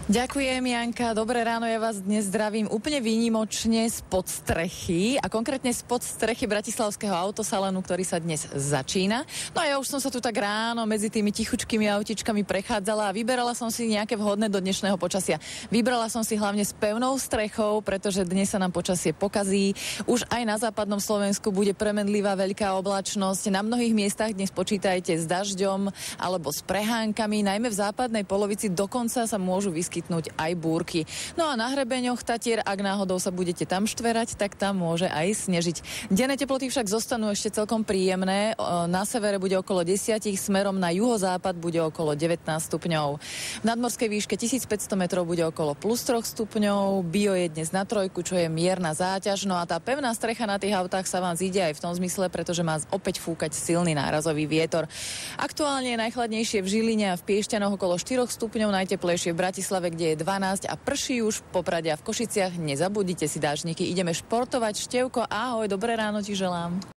Ďakujem, Janka. Dobré ráno, ja vás dnes zdravím úplne výnimočne spod strechy a konkrétne spod strechy Bratislavského autosalónu, ktorý sa dnes začína. No a ja už som sa tu tak ráno medzi tými tichučkými autičkami prechádzala a vyberala som si nejaké vhodné do dnešného počasia. Vybrala som si hlavne s pevnou strechou, pretože dnes sa nám počasie pokazí. Už aj na západnom Slovensku bude premenlivá veľká oblačnosť. Na mnohých miestach dnes počítajte s dažďom alebo s prehánkami, najmä v západnej polovici dokonca sa môžu vyskytnúť aj búrky. No a na hrebeňoch Tatier, ak náhodou sa budete tam štverať, tak tam môže aj snežiť. Denné teploty však zostanú ešte celkom príjemné. Na severe bude okolo 10, smerom na juhozápad bude okolo 19 stupňov. V nadmorskej výške 1500 metrov bude okolo plus 3 stupňov. Bio je dnes na 3, čo je mierna záťaž. No a tá pevná strecha na tých autách sa vám zíde aj v tom zmysle, pretože má opäť fúkať silný nárazový vietor. Aktuálne je najchladnejšie v Žiline a v Piešťanoch okolo 4 stupňov, najteplejšie v Bratislave, kde je 12 a prší už v Poprade a v Košiciach. Nezabudnite si dážniky. Ideme športovať. Števko, ahoj, dobré ráno ti želám.